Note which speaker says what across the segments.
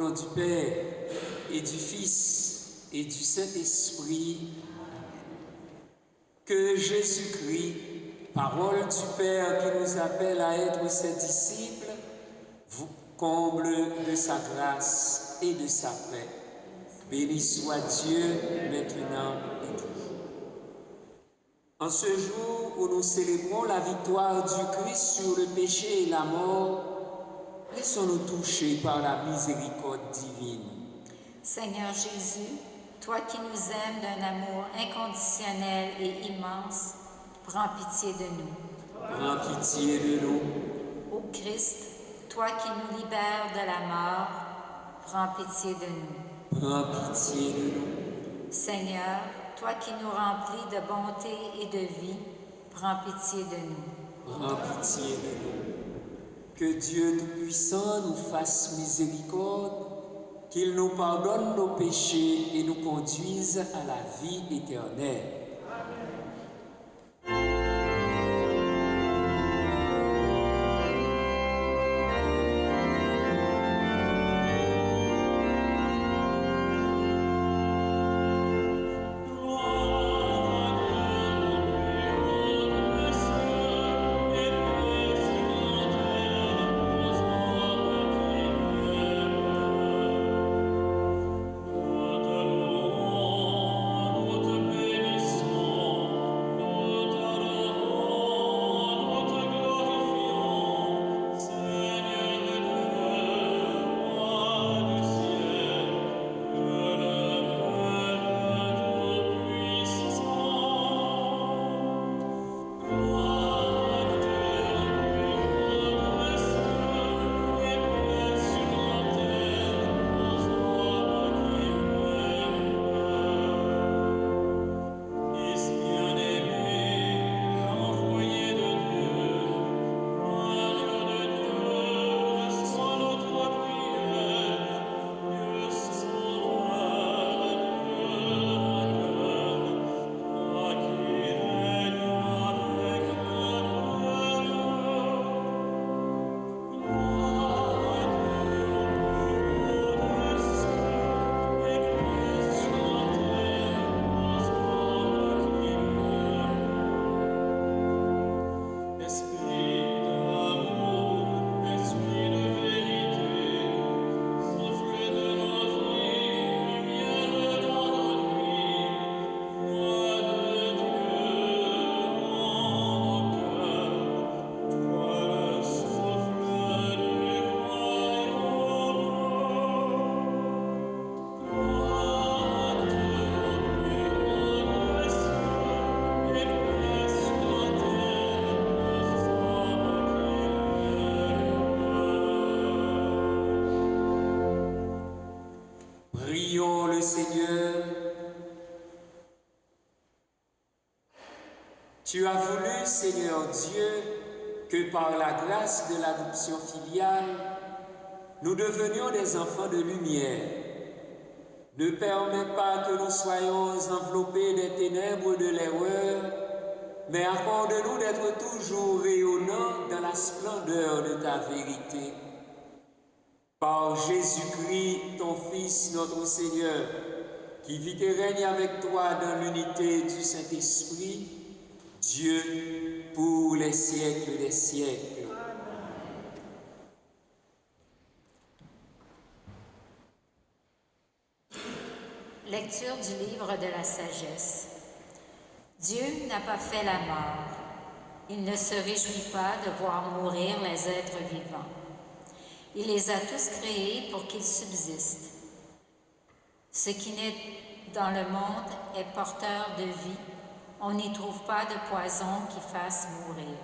Speaker 1: nom du Père, et du Fils, et du Saint-Esprit. Que Jésus-Christ, parole du Père qui nous appelle à être ses disciples, vous comble de sa grâce et de sa paix. Béni soit Dieu maintenant et toujours. En ce jour où nous célébrons la victoire du Christ sur le péché et la mort, laissons-nous toucher par la miséricorde divine.
Speaker 2: Seigneur Jésus, toi qui nous aimes d'un amour inconditionnel et immense, prends pitié de nous.
Speaker 1: Prends pitié de nous.
Speaker 2: Ô Christ, toi qui nous libères de la mort, prends pitié de nous.
Speaker 1: Prends pitié de nous.
Speaker 2: Seigneur, toi qui nous remplis de bonté et de vie, prends pitié de nous.
Speaker 1: Prends pitié de nous. Que Dieu Tout-Puissant nous fasse miséricorde, qu'il nous pardonne nos péchés et nous conduise à la vie éternelle. Prions le Seigneur. Tu as voulu, Seigneur Dieu, que par la grâce de l'adoption filiale, nous devenions des enfants de lumière. Ne permets pas que nous soyons enveloppés des ténèbres de l'erreur, mais accorde-nous d'être toujours rayonnants dans la splendeur de ta vérité. Par Jésus-Christ, ton Fils, notre Seigneur, qui vit et règne avec toi dans l'unité du Saint-Esprit, Dieu pour les siècles des siècles.
Speaker 2: Lecture du livre de la sagesse. Dieu n'a pas fait la mort. Il ne se réjouit pas de voir mourir les êtres vivants. Il les a tous créés pour qu'ils subsistent. Ce qui naît dans le monde est porteur de vie. On n'y trouve pas de poison qui fasse mourir.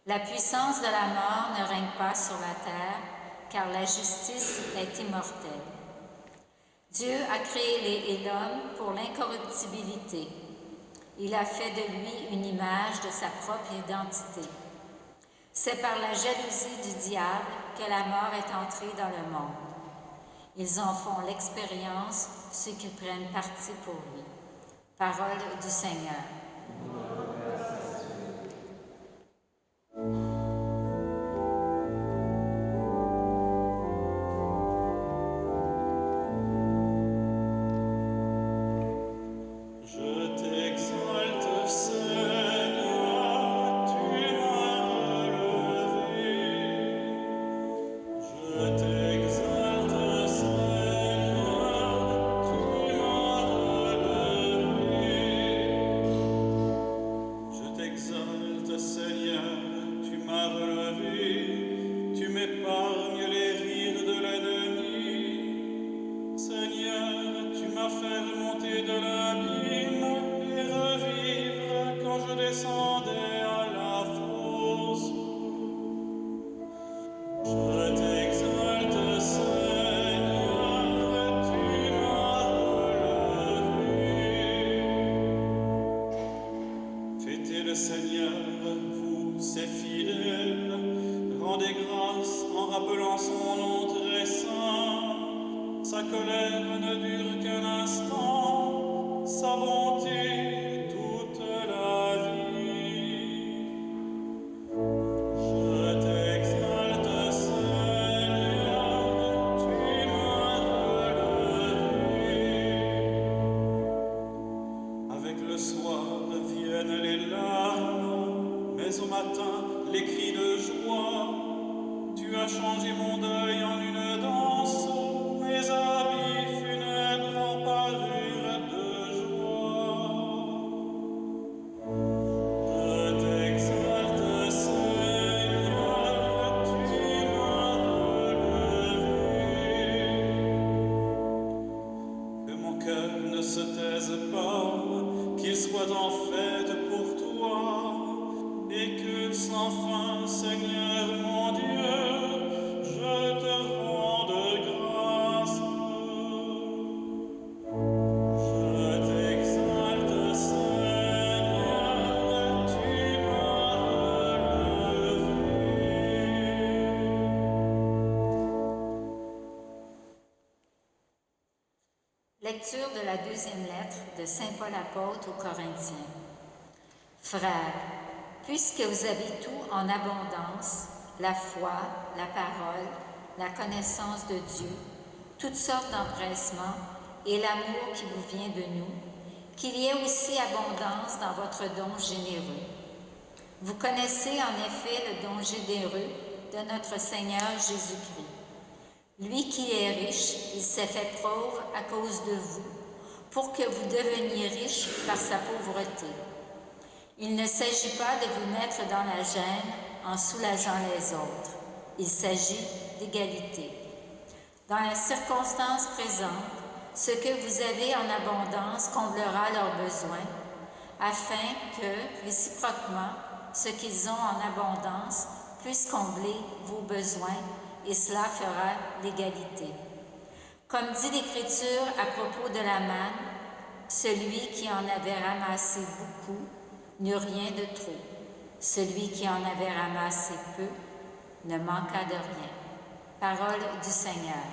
Speaker 2: La puissance de la mort ne règne pas sur la terre, car la justice est immortelle. Dieu a créé l'homme pour l'incorruptibilité. Il a fait de lui une image de sa propre identité. C'est par la jalousie du diable que la mort est entrée dans le monde. Ils en font l'expérience, ceux qui prennent parti pour lui. Parole du Seigneur.
Speaker 3: Sa colère ne dure qu'un instant, sa bonté toute la vie. Je t'exalte, Seigneur, tu m'as relevé. Avec le soir viennent les larmes, mais au matin les cris de joie. Tu as changé mon deuil en une danse, mes habits funèbres en parure de joie. Je t'exalte, Seigneur, tu m'as relevé. Que mon cœur ne se taise pas, qu'il soit en fête pour toi, et que sans fin, Seigneur mon Dieu, je te rende grâce. Je t'exalte, Seigneur, tu m'as relevé.
Speaker 2: Lecture de la deuxième lettre de Saint Paul apôtre aux Corinthiens. Frères, puisque vous avez tout en abondance, la foi, la parole, la connaissance de Dieu, toutes sortes d'empressement et l'amour qui vous vient de nous, qu'il y ait aussi abondance dans votre don généreux. Vous connaissez en effet le don généreux de notre Seigneur Jésus-Christ. Lui qui est riche, il s'est fait pauvre à cause de vous, pour que vous deveniez riches par sa pauvreté. Il ne s'agit pas de vous mettre dans la gêne en soulageant les autres. Il s'agit d'égalité. Dans la circonstance présente, ce que vous avez en abondance comblera leurs besoins, afin que, réciproquement, ce qu'ils ont en abondance puisse combler vos besoins, et cela fera l'égalité. Comme dit l'Écriture à propos de la manne, celui qui en avait ramassé beaucoup n'eut rien de trop. Celui qui en avait ramassé peu ne manqua de rien. Parole du Seigneur.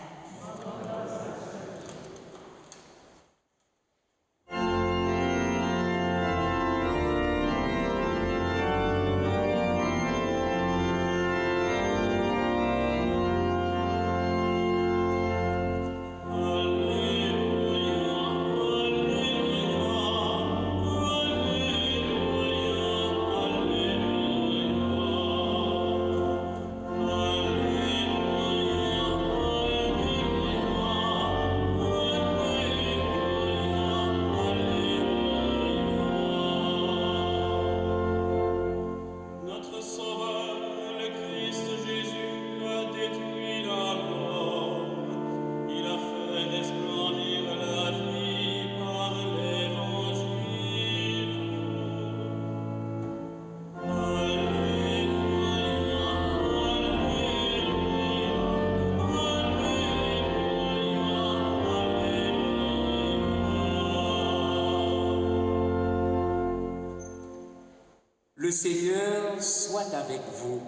Speaker 1: Le Seigneur soit avec vous.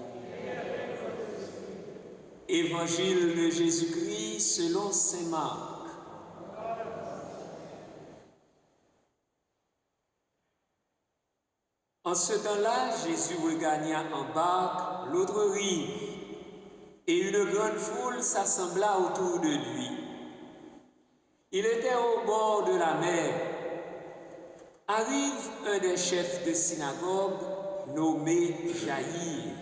Speaker 1: Évangile de Jésus-Christ selon saint Marc. En ce temps-là, Jésus regagna en barque l'autre rive, et une grande foule s'assembla autour de lui. Il était au bord de la mer. Arrive un des chefs de synagogue, nommé Jaïr.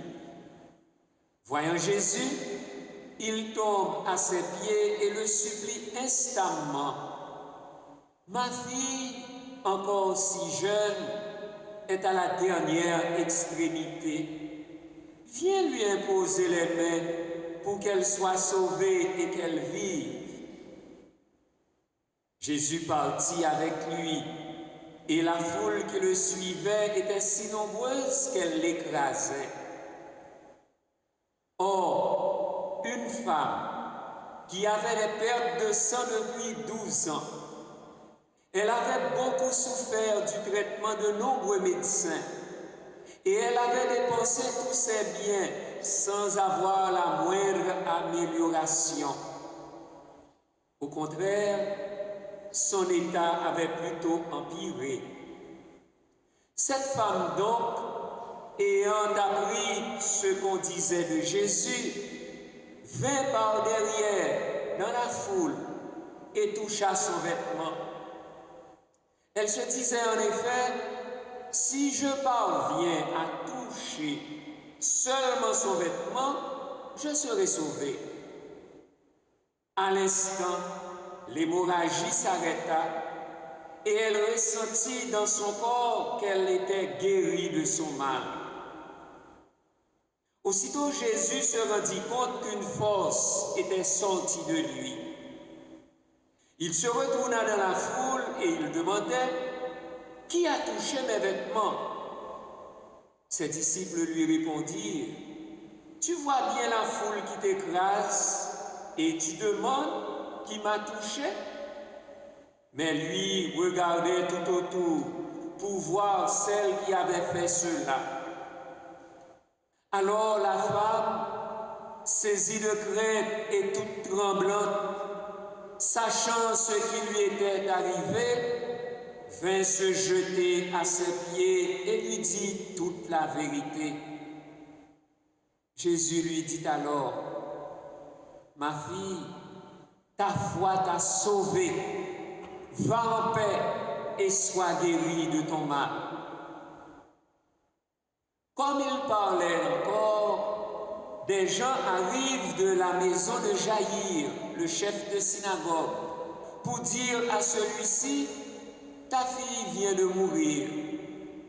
Speaker 1: Voyant Jésus, il tombe à ses pieds et le supplie instamment. Ma fille, encore si jeune, est à la dernière extrémité. Viens lui imposer les mains pour qu'elle soit sauvée et qu'elle vive. Jésus partit avec lui, et la foule qui le suivait était si nombreuse qu'elle l'écrasait. Or, une femme qui avait des pertes de sang depuis 12 ans, elle avait beaucoup souffert du traitement de nombreux médecins, et elle avait dépensé tous ses biens sans avoir la moindre amélioration. Au contraire, son état avait plutôt empiré. Cette femme donc, ayant appris ce qu'on disait de Jésus, vint par derrière dans la foule et toucha son vêtement. Elle se disait en effet, si je parviens à toucher seulement son vêtement, je serai sauvée. À l'instant, l'hémorragie s'arrêta et elle ressentit dans son corps qu'elle était guérie de son mal. Aussitôt Jésus se rendit compte qu'une force était sortie de lui. Il se retourna dans la foule et il demandait « Qui a touché mes vêtements ?» Ses disciples lui répondirent « Tu vois bien la foule qui t'écrase et tu demandes qui m'a touché ?» Mais lui regardait tout autour pour voir celle qui avait fait cela. Alors la femme, saisie de crainte et toute tremblante, sachant ce qui lui était arrivé, vint se jeter à ses pieds et lui dit toute la vérité. Jésus lui dit alors, « Ma fille, ta foi t'a sauvée. Va en paix et sois guérie de ton mal. » Comme il parlait encore, des gens arrivent de la maison de Jaïr, le chef de synagogue, pour dire à celui-ci, « Ta fille vient de mourir.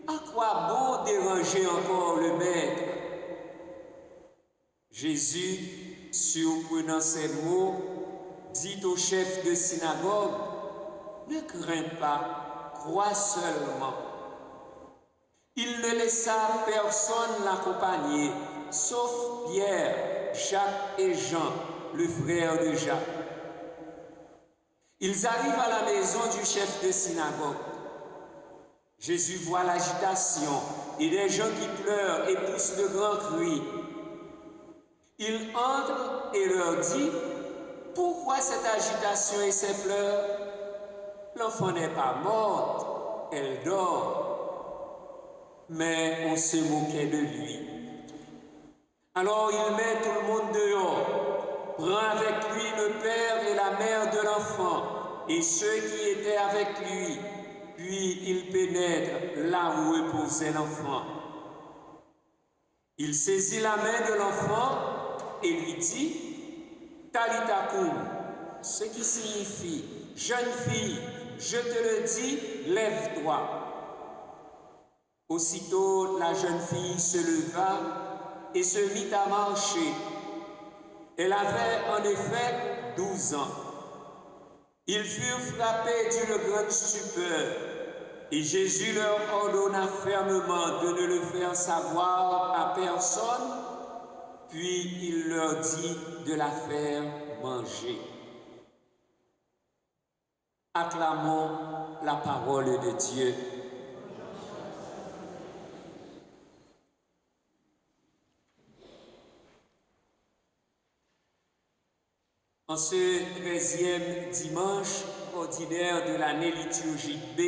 Speaker 1: À quoi bon déranger encore le maître ?» Jésus, surprenant ces mots, dit au chef de synagogue, « Ne crains pas, crois seulement. » Il ne laissa personne l'accompagner, sauf Pierre, Jacques et Jean, le frère de Jacques. Ils arrivent à la maison du chef de synagogue. Jésus voit l'agitation et des gens qui pleurent et poussent de grands cris. Il entre et leur dit, « Pourquoi cette agitation et ces pleurs? L'enfant n'est pas morte, elle dort. » Mais on se moquait de lui. Alors il met tout le monde dehors, prend avec lui le père et la mère de l'enfant et ceux qui étaient avec lui, puis il pénètre là où reposait l'enfant. Il saisit la main de l'enfant et lui dit, Talitha koum, ce qui signifie, jeune fille, je te le dis, lève-toi. Aussitôt, la jeune fille se leva et se mit à marcher. Elle avait en effet 12 ans. Ils furent frappés d'une grande stupeur et Jésus leur ordonna fermement de ne le faire savoir à personne, puis il leur dit de la faire manger. Acclamons la parole de Dieu. En ce 13e dimanche ordinaire de l'année liturgique B,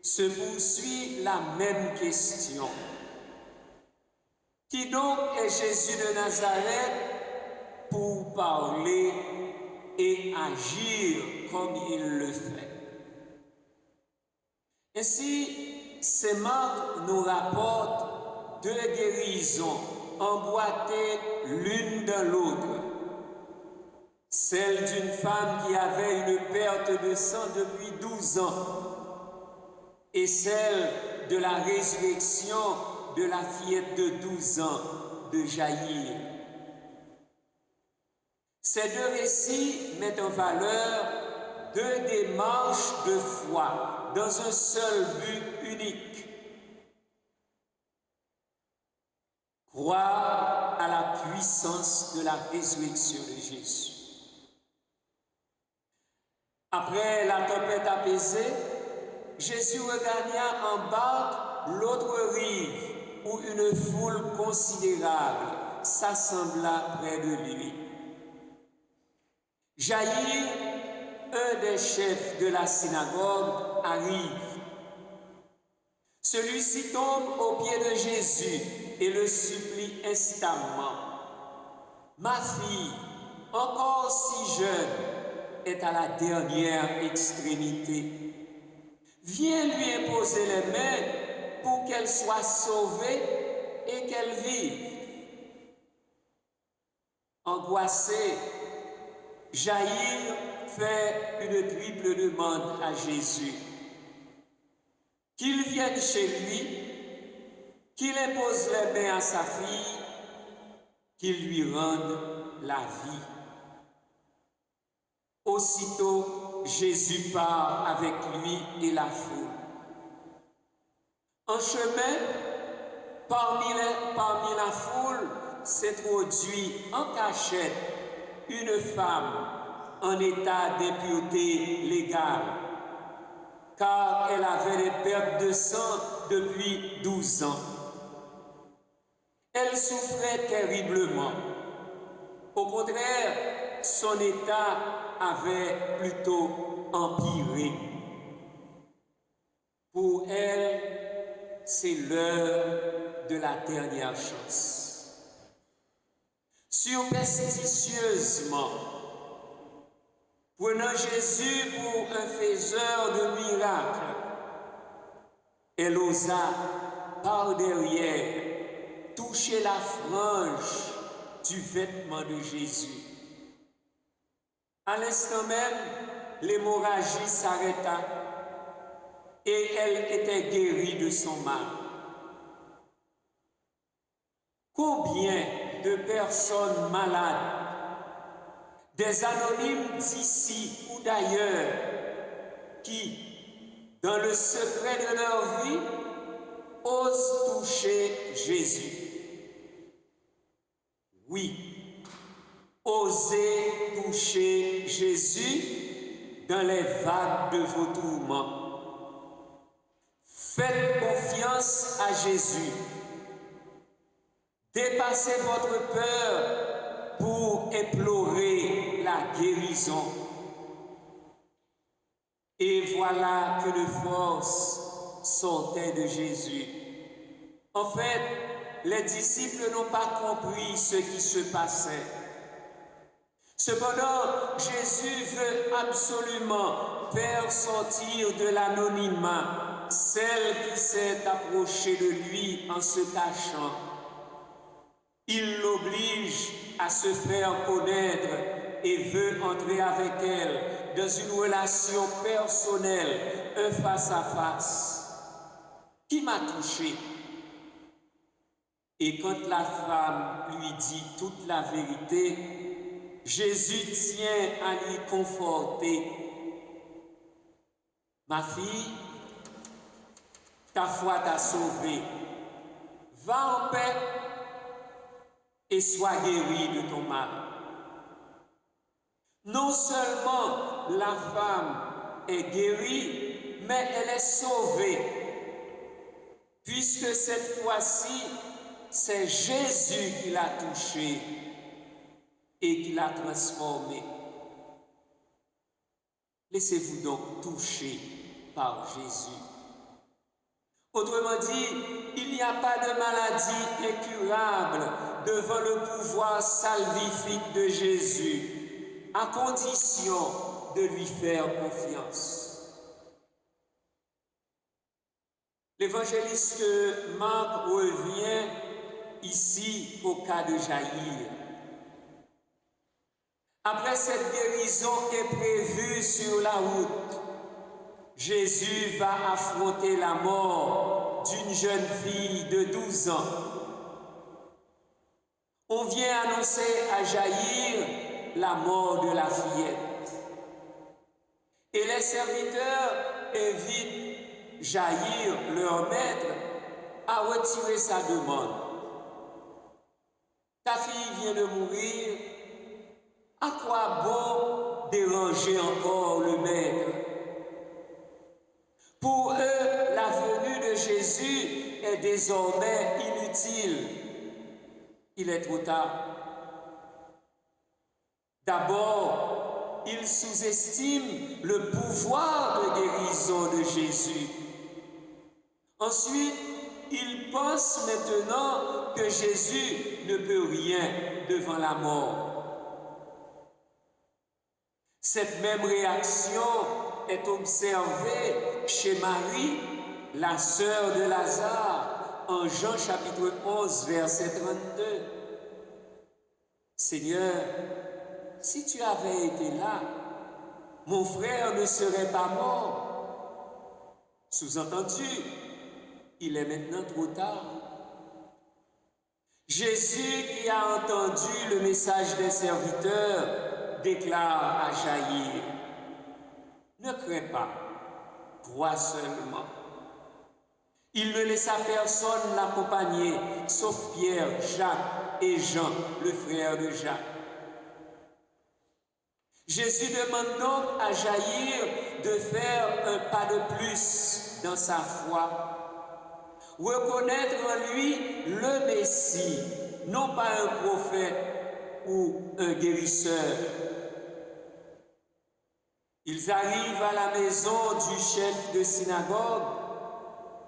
Speaker 1: se poursuit la même question. Qui donc est Jésus de Nazareth pour parler et agir comme il le fait? Ainsi, ces Marc nous rapportent deux guérisons emboîtées l'une dans l'autre. Celle d'une femme qui avait une perte de sang depuis 12 ans et celle de la résurrection de la fillette de 12 ans de Jaïr. Ces deux récits mettent en valeur deux démarches de foi dans un seul but unique. Croire à la puissance de la résurrection de Jésus. Après la tempête apaisée, Jésus regagna en barque l'autre rive où une foule considérable s'assembla près de lui. Jaïr, un des chefs de la synagogue, arrive. Celui-ci tombe aux pieds de Jésus et le supplie instamment. Ma fille, encore si jeune, est à la dernière extrémité. Viens lui imposer les mains pour qu'elle soit sauvée et qu'elle vive. Angoissé, Jaïr fait une triple demande à Jésus. Qu'il vienne chez lui, qu'il impose les mains à sa fille, qu'il lui rende la vie. Aussitôt, Jésus part avec lui et la foule. En chemin, parmi la foule, s'introduit en cachette une femme en état d'impureté légale, car elle avait des pertes de sang depuis 12 ans. Elle souffrait terriblement. Au contraire, son état avait plutôt empiré. Pour elle, c'est l'heure de la dernière chance. Superstitieusement, prenant Jésus pour un faiseur de miracles, elle osa par derrière toucher la frange du vêtement de Jésus. À l'instant même, l'hémorragie s'arrêta et elle était guérie de son mal. Combien de personnes malades, des anonymes d'ici ou d'ailleurs, qui, dans le secret de leur vie, osent toucher Jésus. Oui, osez toucher Jésus dans les vagues de vos tourments. Faites confiance à Jésus. Dépassez votre peur pour implorer la guérison. Et voilà que de force sortait de Jésus. En fait, les disciples n'ont pas compris ce qui se passait. Cependant, Jésus veut absolument faire sortir de l'anonymat celle qui s'est approchée de lui en se cachant. Il l'oblige à se faire connaître et veut entrer avec elle dans une relation personnelle, un face-à-face. Qui m'a touché? Et quand la femme lui dit toute la vérité, Jésus tient à lui conforter. Ma fille, ta foi t'a sauvée. Va en paix et sois guérie de ton mal. Non seulement la femme est guérie, mais elle est sauvée, puisque cette fois-ci, c'est Jésus qui l'a touchée et qui l'a transformée. Laissez-vous donc toucher par Jésus. Autrement dit, il n'y a pas de maladie incurable devant le pouvoir salvifique de Jésus, à condition de lui faire confiance. L'évangéliste Marc revient ici au cas de Jaïr. Après cette guérison imprévue sur la route, Jésus va affronter la mort d'une jeune fille de 12 ans. On vient annoncer à Jaïr la mort de la fillette. Et les serviteurs invitent Jaïr, leur maître, à retirer sa demande. Ta fille vient de mourir, à quoi bon déranger encore le maître? Pour eux, la venue de Jésus est désormais inutile. Il est trop tard. D'abord, il sous-estime le pouvoir de guérison de Jésus. Ensuite, il pense maintenant que Jésus ne peut rien devant la mort. Cette même réaction est observée chez Marie, la sœur de Lazare, en Jean chapitre 11, verset 32. Seigneur, si tu avais été là, mon frère ne serait pas mort. Sous-entendu, il est maintenant trop tard. Jésus, qui a entendu le message des serviteurs, déclare à Jaïr: ne crains pas, crois seulement. Il ne laissa personne l'accompagner, sauf Pierre, Jacques et Jean, le frère de Jacques. Jésus demande donc à Jaïr de faire un pas de plus dans sa foi, reconnaître en lui le Messie, non pas un prophète ou un guérisseur. Ils arrivent à la maison du chef de synagogue.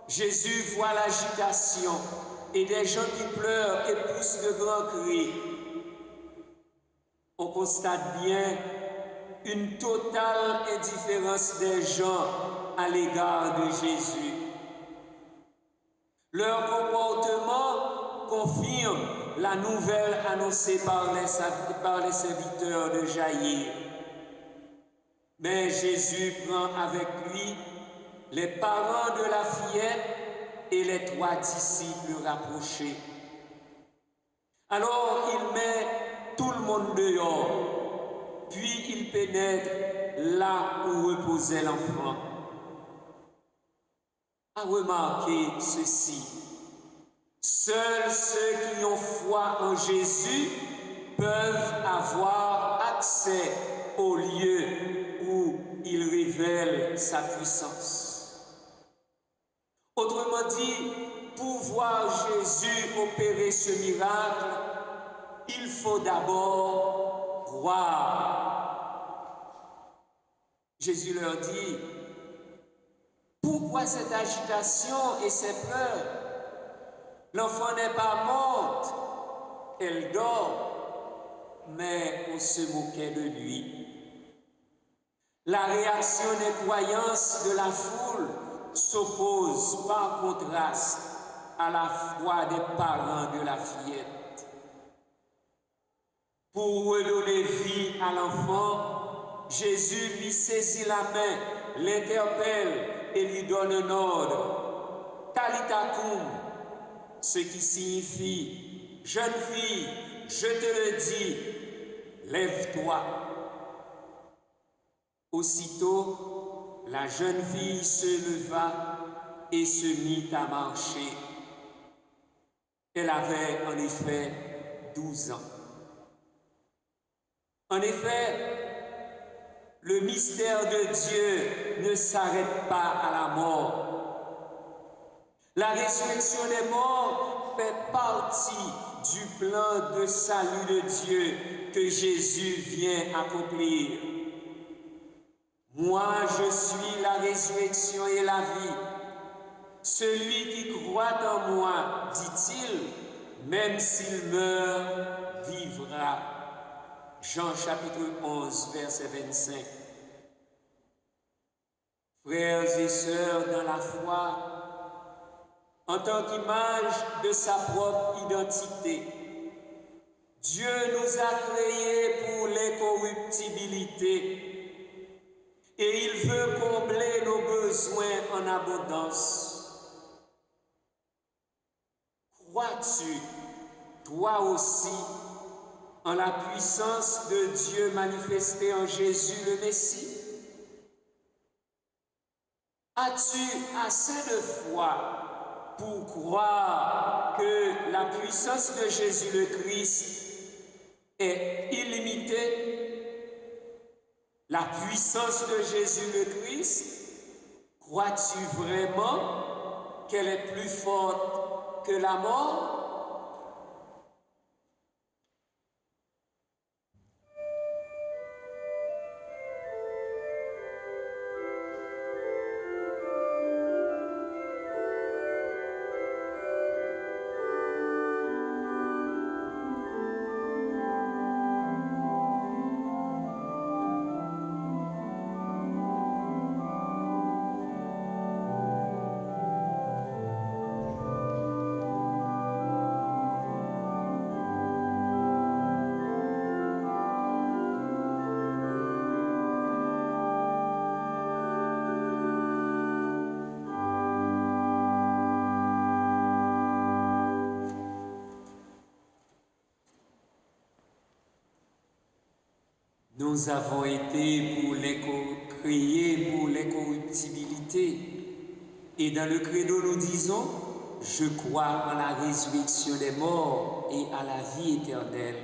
Speaker 1: Jésus voit l'agitation et des gens qui pleurent et poussent de grands cris. On constate bien une totale indifférence des gens à l'égard de Jésus. Leur comportement confirme la nouvelle annoncée par les serviteurs de Jaïr. Mais Jésus prend avec lui les parents de la fillette et les 3 disciples rapprochés. Alors il met tout le monde dehors, puis il pénètre là où reposait l'enfant. À remarquer ceci: seuls ceux qui ont foi en Jésus peuvent avoir accès au lieu où il révèle sa puissance. Autrement dit, pour voir Jésus opérer ce miracle, il faut d'abord croire. Jésus leur dit: pourquoi cette agitation et ces peurs? L'enfant n'est pas morte, elle dort. Mais on se moquait de lui. La réaction des croyances de la foule s'oppose par contraste à la foi des parents de la fillette. Pour redonner vie à l'enfant, Jésus lui saisit la main, l'interpelle et lui donne un ordre: Talitha koum, ce qui signifie: jeune fille, je te le dis, lève-toi. Aussitôt, la jeune fille se leva et se mit à marcher. Elle avait en effet 12 ans. En effet, le mystère de Dieu ne s'arrête pas à la mort. La résurrection des morts fait partie du plan de salut de Dieu que Jésus vient accomplir. Moi, je suis la résurrection et la vie. Celui qui croit en moi, dit-il, même s'il meurt, vivra. Jean chapitre 11, verset 25. Frères et sœurs dans la foi, en tant qu'image de sa propre identité, Dieu nous a créés pour l'incorruptibilité et il veut combler nos besoins en abondance. Crois-tu, toi aussi, en la puissance de Dieu manifestée en Jésus le Messie? As-tu assez de foi pour croire que la puissance de Jésus le Christ est illimitée? La puissance de Jésus le Christ, crois-tu vraiment qu'elle est plus forte que la mort? Nous avons été créés pour l'incorruptibilité. Et dans le credo, nous disons, je crois en la résurrection des morts et à la vie éternelle.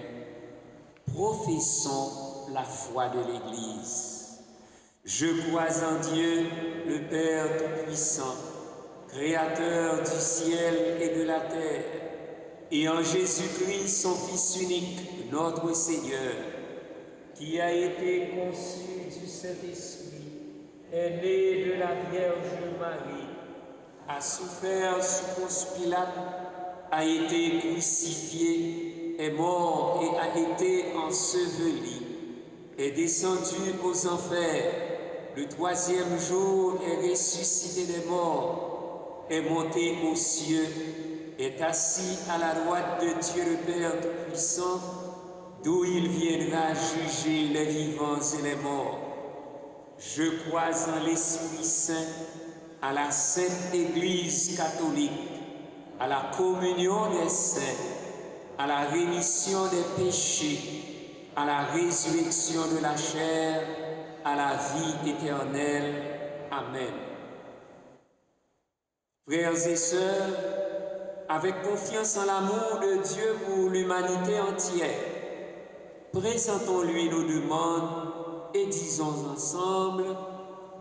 Speaker 1: Professons la foi de l'Église. Je crois en Dieu, le Père Tout-Puissant, Créateur du ciel et de la terre, et en Jésus-Christ, son Fils unique, notre Seigneur, qui a été conçu du Saint-Esprit, est né de la Vierge Marie, a souffert sous Ponce Pilate, a été crucifié, est mort et a été enseveli, est descendu aux enfers, le troisième jour est ressuscité des morts, est monté aux cieux, est assis à la droite de Dieu le Père Tout-Puissant, d'où il viendra juger les vivants et les morts. Je crois en l'Esprit Saint, à la Sainte Église catholique, à la communion des saints, à la rémission des péchés, à la résurrection de la chair, à la vie éternelle. Amen. Frères et sœurs, avec confiance en l'amour de Dieu pour l'humanité entière, présentons-lui nos demandes et disons ensemble,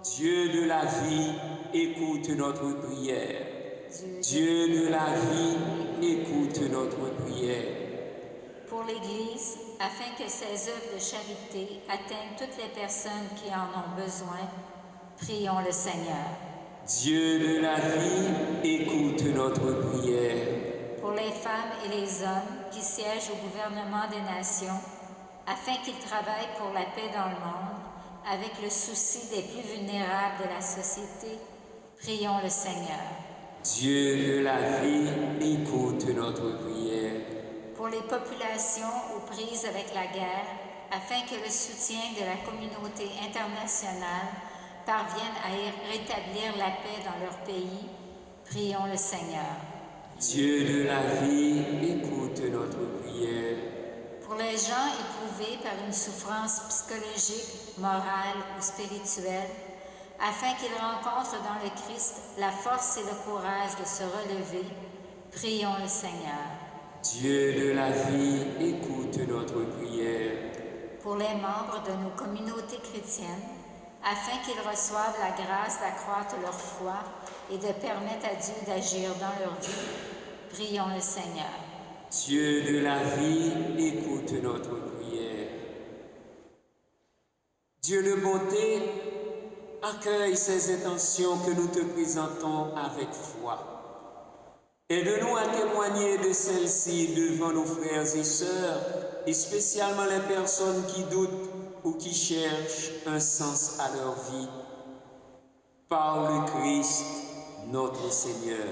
Speaker 1: Dieu de la vie, écoute notre prière. Dieu de la vie, écoute notre prière.
Speaker 2: Pour l'Église, afin que ses œuvres de charité atteignent toutes les personnes qui en ont besoin, prions le Seigneur.
Speaker 1: Dieu de la vie, écoute notre prière.
Speaker 2: Pour les femmes et les hommes qui siègent au gouvernement des nations, afin qu'ils travaillent pour la paix dans le monde, avec le souci des plus vulnérables de la société, prions le Seigneur.
Speaker 1: Dieu de la vie, écoute notre prière.
Speaker 2: Pour les populations aux prises avec la guerre, afin que le soutien de la communauté internationale parvienne à rétablir la paix dans leur pays, prions le Seigneur.
Speaker 1: Dieu de la vie, écoute notre prière.
Speaker 2: Pour les gens éprouvés par une souffrance psychologique, morale ou spirituelle, afin qu'ils rencontrent dans le Christ la force et le courage de se relever, prions le Seigneur.
Speaker 1: Dieu de la vie, écoute notre prière.
Speaker 2: Pour les membres de nos communautés chrétiennes, afin qu'ils reçoivent la grâce d'accroître leur foi et de permettre à Dieu d'agir dans leur vie, prions le Seigneur.
Speaker 1: Dieu de la vie, écoute notre prière. Dieu de bonté, accueille ces intentions que nous te présentons avec foi. Aide-nous à témoigner de celles-ci devant nos frères et sœurs, et spécialement les personnes qui doutent ou qui cherchent un sens à leur vie. Par le Christ, notre Seigneur.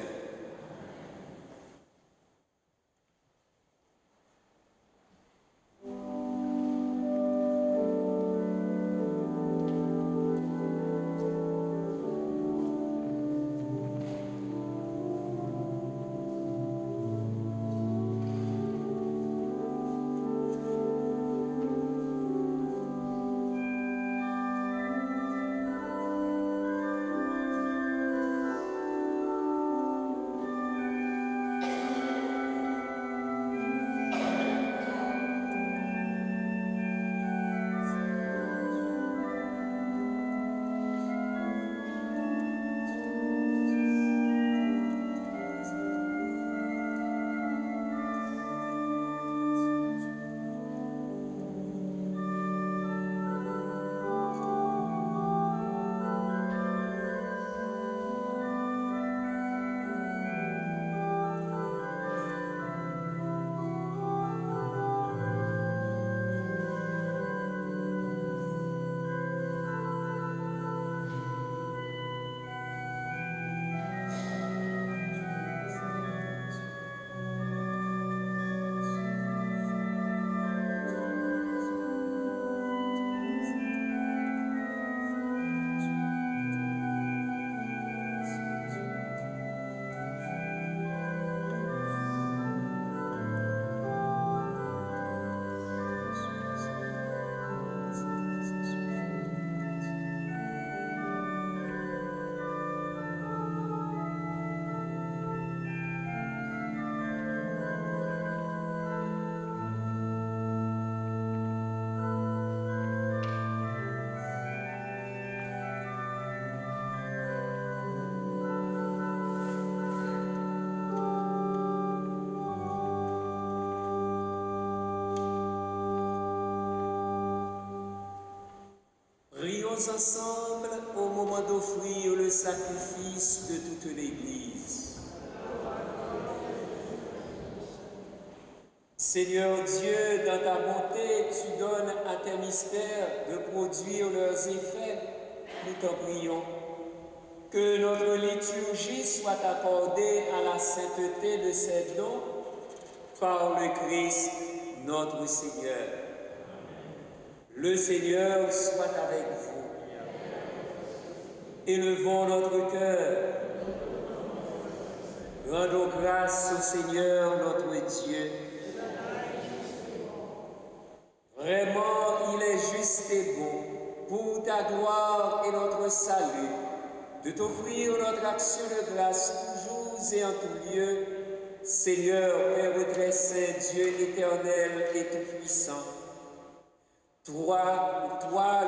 Speaker 1: prions ensemble au moment d'offrir le sacrifice de toute l'Église. Seigneur Dieu, dans ta bonté, tu donnes à tes mystères de produire leurs effets. Nous t'en prions. Que notre liturgie soit accordée à la sainteté de ces dons par le Christ notre Seigneur. Le Seigneur soit avec vous. Élevons notre cœur. Rendons grâce au Seigneur notre Dieu. Vraiment, il est juste et bon, pour ta gloire et notre salut, de t'offrir notre action de grâce toujours et en tout lieu, Seigneur, Père très saint, Dieu éternel et tout-puissant. Toi,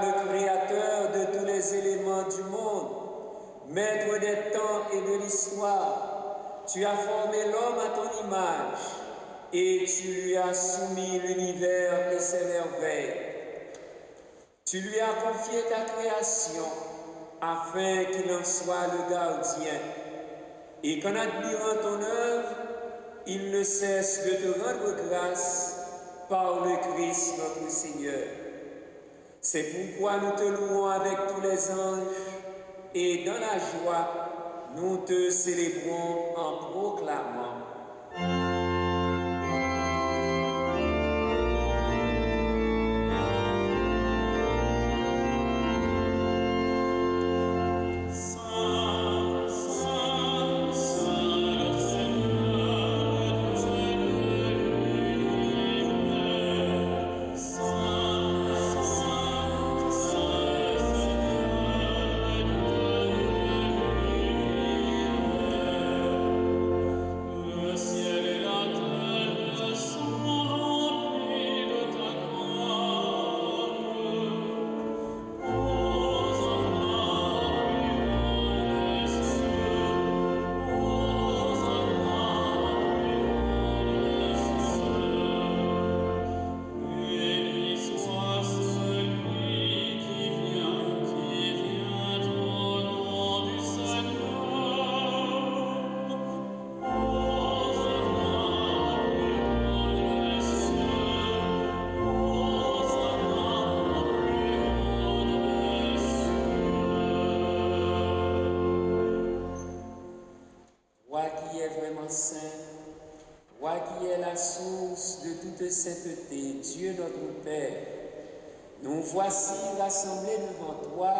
Speaker 1: le Créateur de tous les éléments du monde, Maître des temps et de l'histoire, tu as formé l'homme à ton image et tu lui as soumis l'univers et ses merveilles. Tu lui as confié ta création afin qu'il en soit le gardien. Et qu'en admirant ton œuvre, il ne cesse de te rendre grâce par le Christ notre Seigneur. C'est pourquoi nous te louons avec tous les anges et dans la joie, nous te célébrons en proclamant. Sainteté, Dieu notre Père, nous voici rassemblés devant toi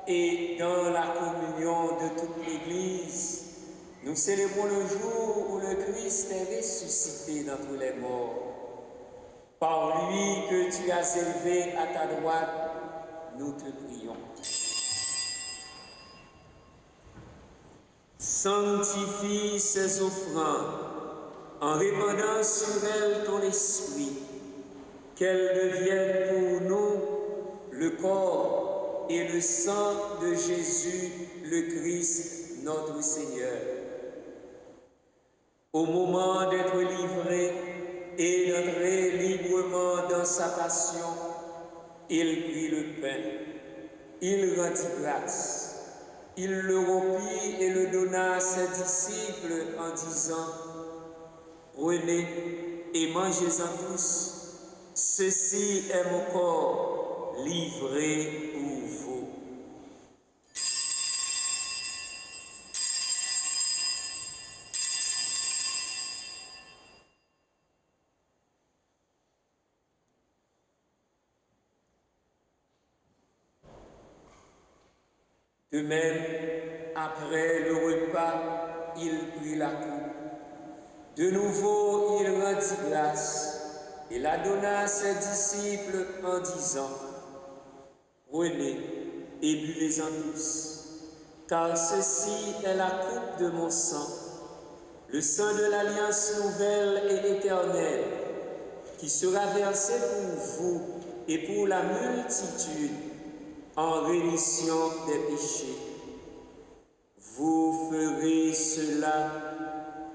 Speaker 1: et dans la communion de toute l'Église, nous célébrons le jour où le Christ est ressuscité d'entre les morts. Par lui que tu as élevé à ta droite, nous te prions. Sanctifie ces offrandes en répandant sur elles ton esprit, qu'elles deviennent pour nous le corps et le sang de Jésus, le Christ, notre Seigneur. Au moment d'être livré et d'entrer librement dans sa passion, il prit le pain, il rendit grâce, il le rompit et le donna à ses disciples en disant: prenez et mangez-en tous, ceci est mon corps livré pour vous. De même, après le repas, il prit la coupe. De nouveau, il rendit grâce et la donna à ses disciples en disant: prenez et buvez-en tous, car ceci est la coupe de mon sang, le sang de l'alliance nouvelle et éternelle, qui sera versé pour vous et pour la multitude en rémission des péchés. Vous ferez cela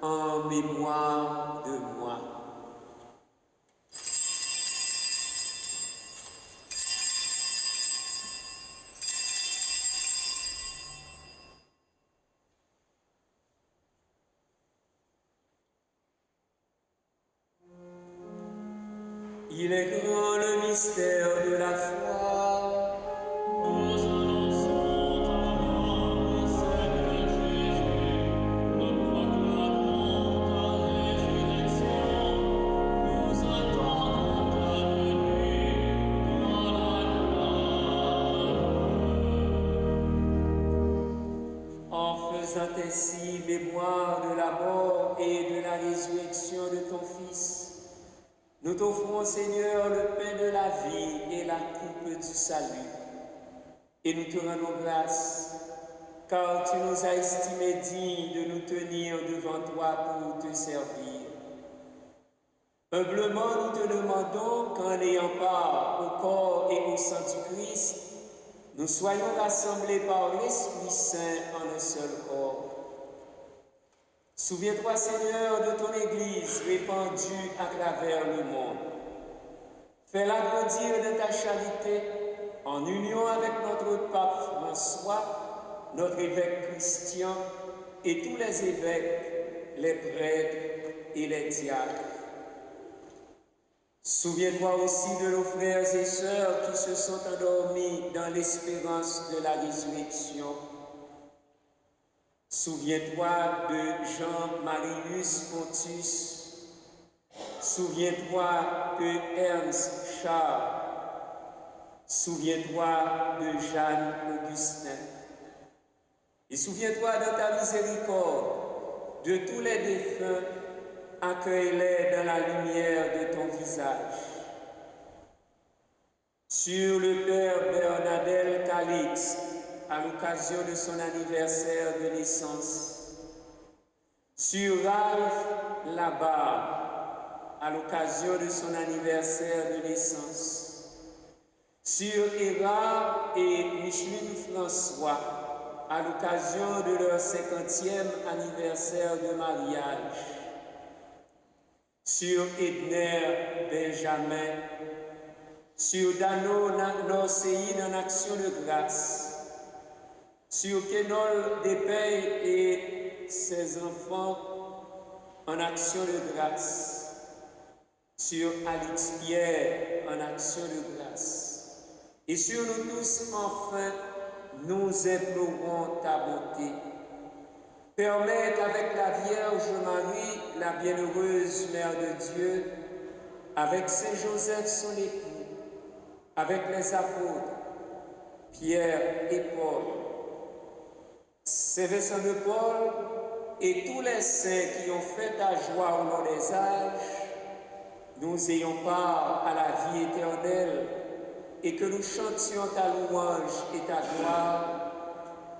Speaker 1: en mémoire de moi. Il est grand le mystère de la foi.
Speaker 3: Nous annonçons ta mort, Seigneur Jésus. Nous proclamons ta résurrection. Nous attendons ta venue dans la gloire.
Speaker 1: En faisant ainsi mémoire de la mort et de la résurrection de ton Fils, nous t'offrons, Seigneur, le pain de la vie et la coupe du salut. Et nous te rendons grâce, car tu nous as estimés dignes de nous tenir devant toi pour te servir. Humblement, nous te demandons qu'en ayant part au corps et au sang du Christ, nous soyons rassemblés par l'Esprit Saint en un seul corps. Souviens-toi, Seigneur, de ton Église répandue à travers le monde. Fais-la grandir de ta charité en union avec notre pape François, notre évêque Christian et tous les évêques, les prêtres et les diacres. Souviens-toi aussi de nos frères et sœurs qui se sont endormis dans l'espérance de la résurrection. Souviens-toi de Jean-Marius Fontus. Souviens-toi de Ernst Charles. Souviens-toi de Jeanne Augustin. Et souviens-toi de ta miséricorde de tous les défunts. Accueille-les dans la lumière de ton visage. Sur le Père Bernadette Calix, à l'occasion de son anniversaire de naissance. Sur Ralph Labarre, à l'occasion de son anniversaire de naissance. Sur Hérard et Micheline François, à l'occasion de leur 50e anniversaire de mariage. Sur Edner Benjamin, sur Dano Norseïd en action de grâce, sur Kenol Depey et ses enfants en action de grâce, sur Alix Pierre en action de grâce, et sur nous tous enfin, nous implorons ta bonté. Permets qu'avec la Vierge Marie, la bienheureuse Mère de Dieu, avec Saint Joseph son époux, avec les apôtres, Pierre et Paul, Saint Vincent de Paul et tous les saints qui ont fait ta joie au long des âges, nous ayons part à la vie éternelle et que nous chantions ta louange et ta gloire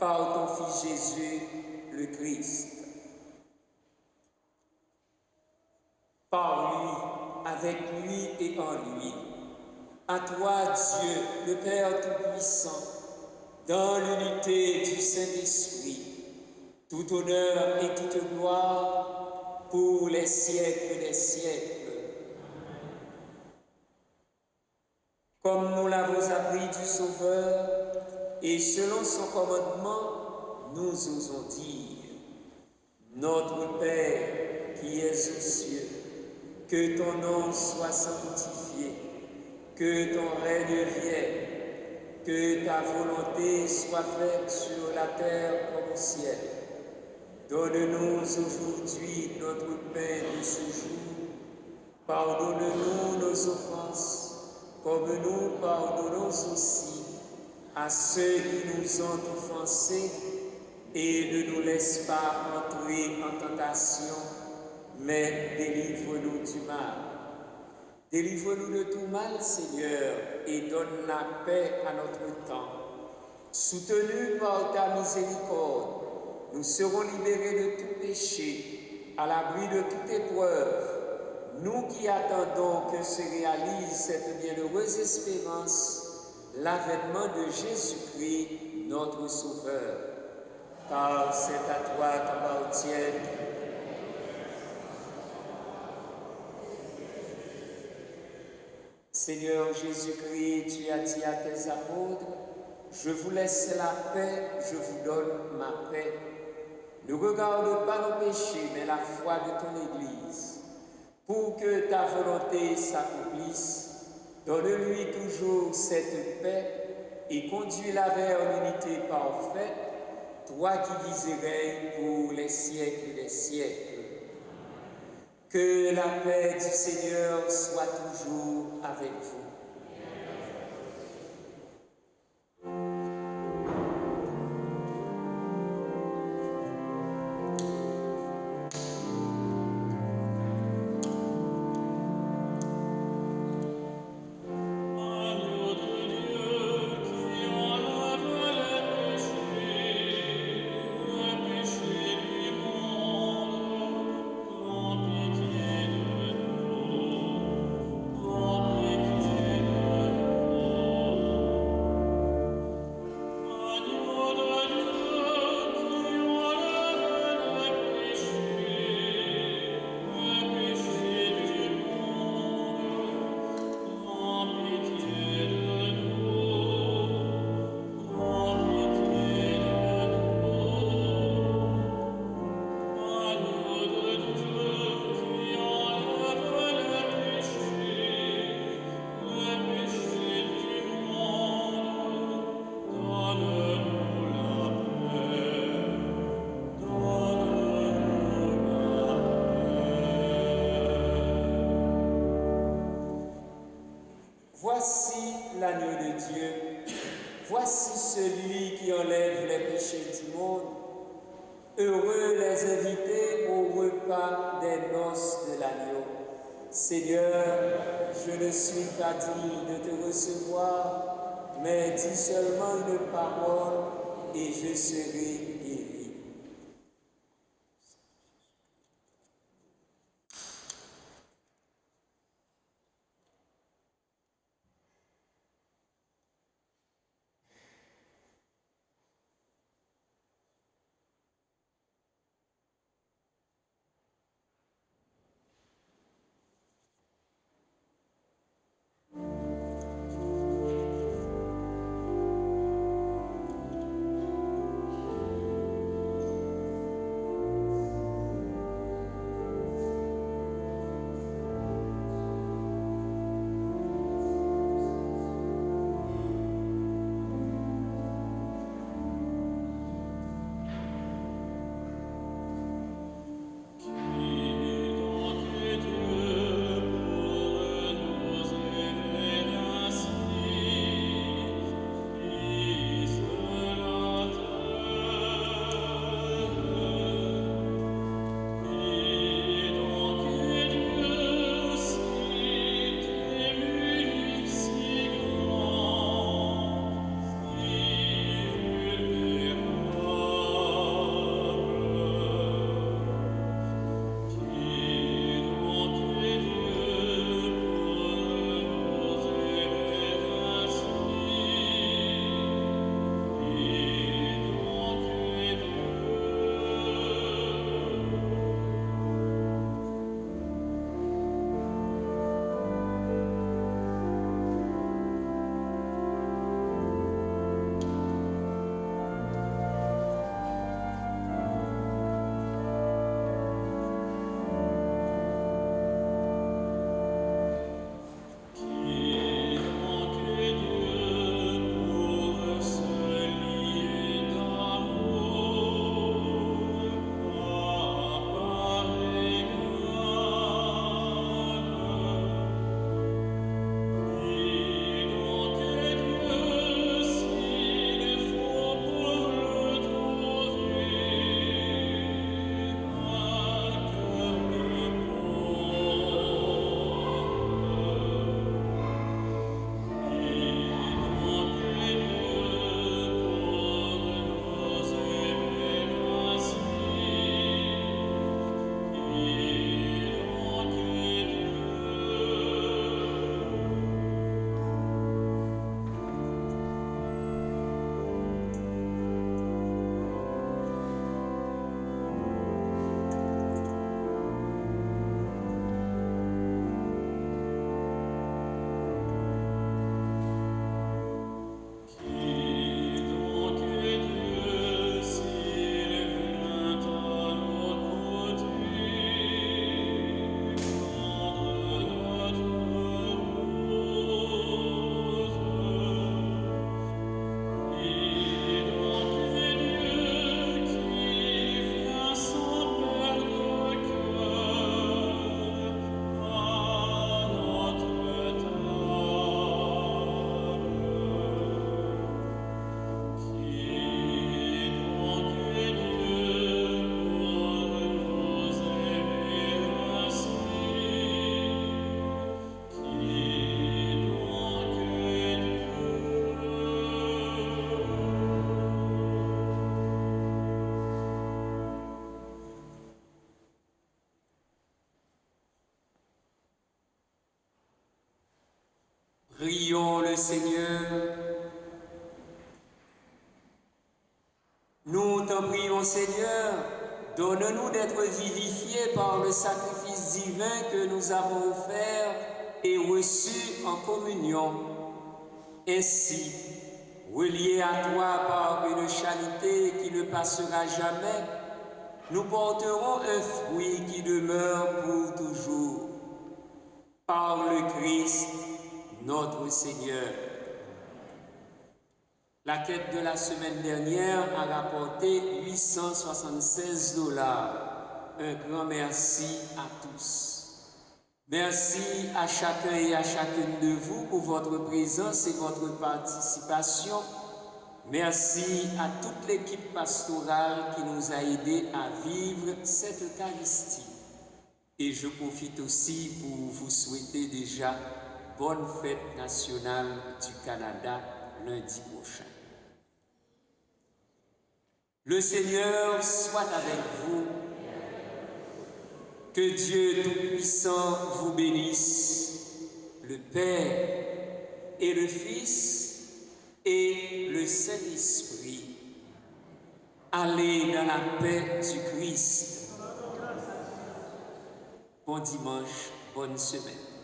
Speaker 1: par ton Fils Jésus, le Christ. Par lui, avec lui et en lui, à toi, Dieu, le Père Tout-Puissant, dans l'unité du Saint-Esprit, tout honneur et toute gloire pour les siècles des siècles. Comme nous l'avons appris du Sauveur, et selon son commandement, nous osons dire: Notre Père qui es aux cieux, que ton nom soit sanctifié, que ton règne vienne, que ta volonté soit faite sur la terre comme au ciel. Donne-nous aujourd'hui notre pain de ce jour. Pardonne-nous nos offenses, comme nous pardonnons aussi à ceux qui nous ont offensés, et ne nous laisse pas entrer en tentation, mais délivre-nous du mal. Délivre-nous de tout mal, Seigneur, et donne la paix à notre temps. Soutenus par ta miséricorde, nous serons libérés de tout péché, à l'abri de toute épreuve, nous qui attendons que se réalise cette bienheureuse espérance, l'avènement de Jésus-Christ, notre Sauveur. Car c'est à toi qu'appartiennent Seigneur Jésus-Christ, tu as dit à tes apôtres: je vous laisse la paix, je vous donne ma paix. Ne regarde pas nos péchés, mais la foi de ton Église. Pour que ta volonté s'accomplisse, donne-lui toujours cette paix et conduis-la vers l'unité parfaite, toi qui vis et règnes pour les siècles des siècles. Que la paix du Seigneur soit toujours avec vous. Voici l'agneau de Dieu, voici celui qui enlève les péchés du monde. Heureux les invités au repas des noces de l'agneau. Seigneur, je ne suis pas digne de te recevoir, mais dis seulement une parole et je serai guéri. Prions le Seigneur. Nous t'en prions, Seigneur, donne-nous d'être vivifiés par le sacrifice divin que nous avons offert et reçu en communion. Ainsi, reliés à toi par une charité qui ne passera jamais, nous porterons un fruit qui demeure pour toujours. Par le Christ, notre Seigneur. La quête de la semaine dernière a rapporté $876. Un grand merci à tous. Merci à chacun et à chacune de vous pour votre présence et votre participation. Merci à toute l'équipe pastorale qui nous a aidés à vivre cette Eucharistie. Et je profite aussi pour vous souhaiter déjà bonne fête nationale du Canada lundi prochain. Le Seigneur soit avec vous. Que Dieu Tout-Puissant vous bénisse, le Père et le Fils et le Saint-Esprit. Allez dans la paix du Christ. Bon dimanche, bonne semaine.